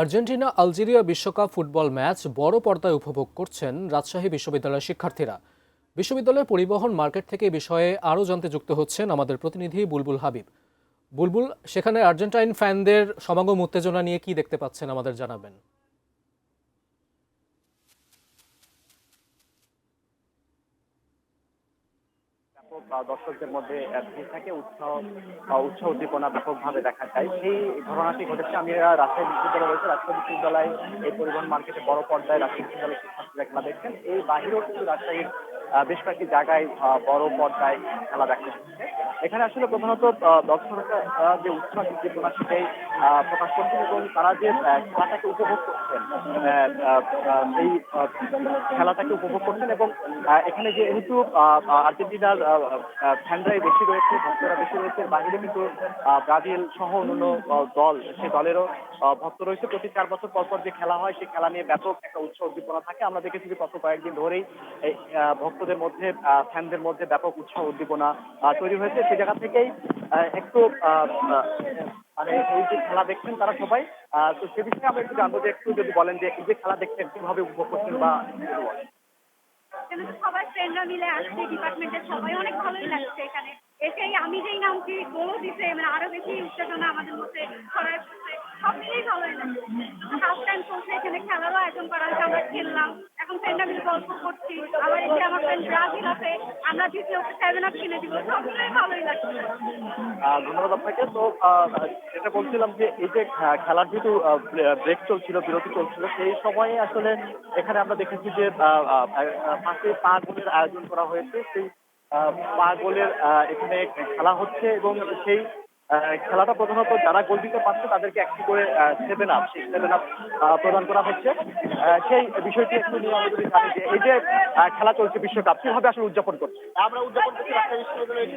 Argentina Algeria বিশ্বকাপ football match বড় পর্দায় উপভোগ করছেন রাজশাহী বিশ্ববিদ্যালয়ের শিক্ষার্থীরা। বিশ্ববিদ্যালয়ের পরিবহন মার্কেট থেকে এই বিষয়ে আরও জানতে যুক্ত হচ্ছেন আমাদের প্রতিনিধি বুলবুল হাবিব। বুলবুল, সেখানে আর্জেন্টাইন ফ্যানদের সমাগম উত্তেজনা নিয়ে কি দেখতে পাচ্ছেন আমাদের জানাবেন। দর্শকদের মধ্যে ভিড় থাকে, উৎসাহ উদ্দীপনা ব্যাপকভাবে দেখা যায়। সেই ঘটনাটি ঘটেছে। আমি রাজশাহী বিশ্ববিদ্যালয় রয়েছে, রাজশাহী বিশ্ববিদ্যালয় এই পরিবহন মার্কেটে বড় পর্দায় রাজশাহী বিশ্ববিদ্যালয়ের শিক্ষার্থীরা খেলা দেখছেন। এই বাহিরেও কিন্তু রাজশাহীর বেশ কয়েকটি জায়গায় বড় পর্দায় খেলা দেখা হচ্ছে। এখানে আসলে প্রধানত দর্শকরা যে উৎসাহ উদ্দীপনা সেটাই প্রকাশ করছেন এবং তারা যে খেলাটাকে উপভোগ করছেন, এই খেলাটাকে উপভোগ করছেন এবং এখানে যেহেতু আর্জেন্টিনার ফ্যানরাই বেশি রয়েছে, ভক্তরা বেশি রয়েছে, বাহিরে কিন্তু ব্রাজিল সহ অন্যান্য দল, সেই দলেরও ভক্ত রয়েছে। প্রতি 4 বছর পর পর যে খেলা হয়, সেই খেলা নিয়ে ব্যাপক একটা উৎসাহ উদ্দীপনা থাকে। আমরা দেখেছি যে গত কয়েকদিন ধরেই এই ভক্তদের মধ্যে, ফ্যানদের মধ্যে ব্যাপক উৎসাহ উদ্দীপনা তৈরি হয়েছে। সেই জায়গা থেকেই একটু মানে এই যে খেলা দেখছেন তারা সবাই, তো সে বিষয়ে আমরা একটু জানবো যে একটু যদি বলেন যে এই যে খেলা দেখছেন কিভাবে উপভোগ করছেন বা সবাই ফ্রেন্ডরা মিলে আসছে, ডিপার্টমেন্টের সবাই অনেক ভালোই লাগছে। এখানে এসেই আমি যেই নামটি গোল দিতে মানে আরো বেশি উত্তেজনা আমাদের মধ্যে ছড়ায় পড়ছে। সব মিলেই ভালোই লাগছে। হাফ টাইম চলছে, এখানে খেলারও আয়োজন করা হয়েছে, আমরা খেললাম। এখন ফ্রেন্ডরা মিলে গল্প করছি। আবার এসে আমার ফ্রেন্ড ব্রাজিল আছে, আমরা দ্বিতীয় 7 আপ কিনে দিব। সব মিলেই ভালোই লাগছে। ধন্যবাদ আপনাকে। তো যেটা বলছিলাম যে এই যে খেলার যেহেতু ব্রেক চলছিল, বিরতি চলছিল, সেই সময়ে আসলে এখানে আমরা দেখেছি যে পাশে পা গোলের আয়োজন করা হয়েছে। সেই পা গোলের এখানে খেলা হচ্ছে এবং সেই খেলাটা প্রধানত যারা গোল দিতে পারছে তাদেরকে একটি করে 7 আপ, সেই 7 আপ প্রদান করা হচ্ছে। সেই বিষয়টি একটু নিয়ে আমরা যদি জানি যে এই যে খেলা চলছে বিশ্বকাপ, কিভাবে আসলে উদযাপন করছে? আমরা উদযাপন করছি রাজশাহী বিশ্ববিদ্যালয়ের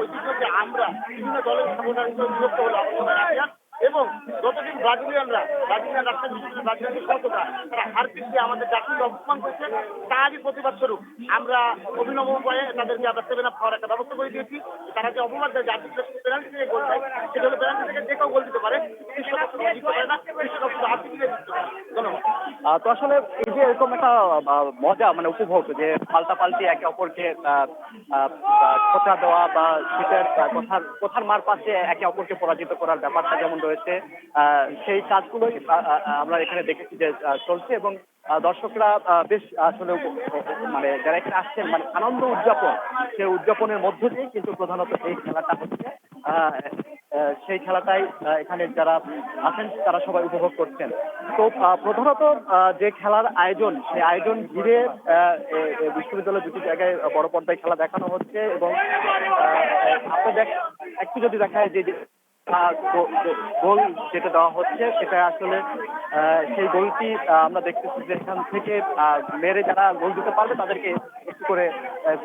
ঐতিহ্য যে আমরা বিভিন্ন দলের সাপোর্টার হিসেবে বিভক্ত হলাম এবং যতদিন ব্রাজিলিয়ান রাজশাহী বিশ্ববিদ্যালয়ের ব্রাজিলিয়ান সহযোগিতা তারা হার পিছিয়ে আমাদের জাতিকে অপমান করেছে, তারই প্রতিবাদ স্বরূপ আমরা অভিনব উপায়ে তাদেরকে আমরা 7 আপ খাওয়ার একটা ব্যবস্থা করে দিয়েছি। তারা যে অপমান দেয়, জাতি পেনাল্টি থেকে গোল দেয়, সেটা হলো পেনাল্টি থেকে যে কেউ গোল দিতে পারে, বিশ্বকাপ জিততে পারে না, বিশ্বকাপ শুধু আর্জেন্টিনা জিততে পারে। ধন্যবাদ। তো আসলে এই যে এরকম একটা মজা মানে উপভোগ যে পাল্টাপাল্টি একে অপরকে খোঁচা দেওয়া বা শীতের কথার মার পাশে একে অপরকে পরাজিত করার ব্যাপারটা যেমন রয়েছে, সেই কাজগুলোই আমরা এখানে দেখেছি যে চলছে এবং দর্শকরা বেশ আসলে মানে যারা এখানে আসছেন মানে আনন্দ উদযাপন, সেই উদযাপনের মধ্য দিয়ে কিন্তু প্রধানত এই খেলাটা হচ্ছে। সেই খেলাটাই এখানে যারা আছেন তারা সবাই উপভোগ করছেন। তো প্রধানত যে খেলার আয়োজন, সেই আয়োজন ঘিরে বিশ্ববিদ্যালয়ের দুটি জায়গায় বড় পর্দায় খেলা দেখানো হচ্ছে এবং আপনাদের একটু যদি দেখায় যে গোল যেটা দেওয়া হচ্ছে সেটা আসলে সেই গোলটি আমরা দেখতেছি যে এখান থেকে মেরে যারা গোল দিতে পারবে তাদেরকে একটু করে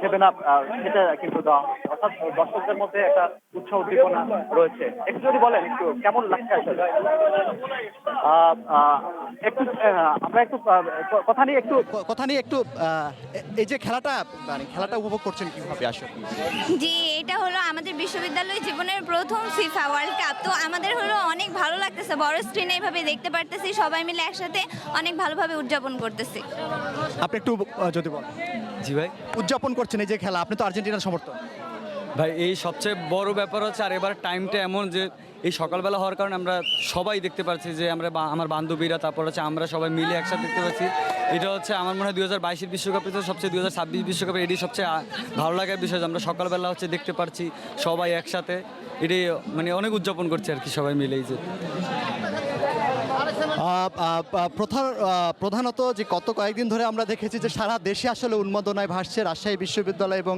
7 আপ সেটা কিন্তু দেওয়া হচ্ছে। অর্থাৎ দর্শকদের মধ্যে একটা উৎসাহ উদ্দীপনা রয়েছে। একটু যদি বলেন একটু কেমন লাগছে আসলে? একটু আমরা একটু কথা নিয়ে একটু এই যে খেলাটা উপভোগ করছেন কিভাবে আসলে? জি, এটা হলো আমাদের বিশ্ববিদ্যালয় জীবনের প্রথম ফিফা ওয়ার্ল্ড কাপ। তো আমাদের হলো অনেক ভালো লাগতেছে, বড় স্ক্রিনে এইভাবে দেখতে পারতেছি, সবাই মিলে একসাথে অনেক ভালোভাবে উদযাপন করতেছি। আপনি একটু যদি বলেন। জি ভাই, উদযাপন করছেন এই যে খেলা, আপনি তো আর্জেন্টিনার সমর্থক। ভাই এই সবচেয়ে বড় ব্যাপার হচ্ছে, আর এবার টাইমটা এমন যে এই সকালবেলা হওয়ার কারণে আমরা সবাই দেখতে পাচ্ছি যে আমার বান্ধবীরা, তারপর হচ্ছে আমরা সবাই মিলে একসাথে দেখতে পাচ্ছি। এটা হচ্ছে আমার মনে হয় 2022 বিশ্বকাপে তো সবচেয়ে 2026 বিশ্বকাপে এটি সবচেয়ে ভালো লাগার বিষয় যে আমরা সকালবেলা হচ্ছে দেখতে পারছি সবাই একসাথে। এটি মানে অনেক উদযাপন করছে আর কি সবাই মিলেই যে প্রধানত যে গত কয়েকদিন ধরে আমরা দেখেছি যে সারা দেশে আসলে উন্মাদনায় ভাসছে রাজশাহী বিশ্ববিদ্যালয় এবং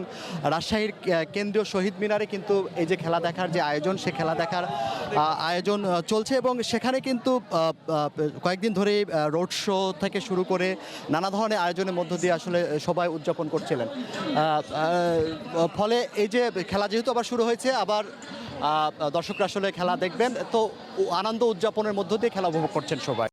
রাজশাহীর কেন্দ্রীয় শহীদ মিনারে কিন্তু এই যে খেলা দেখার যে আয়োজন, সে খেলা দেখার আয়োজন চলছে এবং সেখানে কিন্তু কয়েকদিন ধরেই রোড শো থেকে শুরু করে নানা ধরনের আয়োজনের মধ্য দিয়ে আসলে সবাই উদযাপন করছিলেন। ফলে এই যে খেলা যেহেতু আবার শুরু হয়েছে, আবার দর্শকরা আসলে খেলা দেখবেন, তো আনন্দ উদযাপনের মধ্য দিয়ে খেলা উপভোগ করছেন সবাই।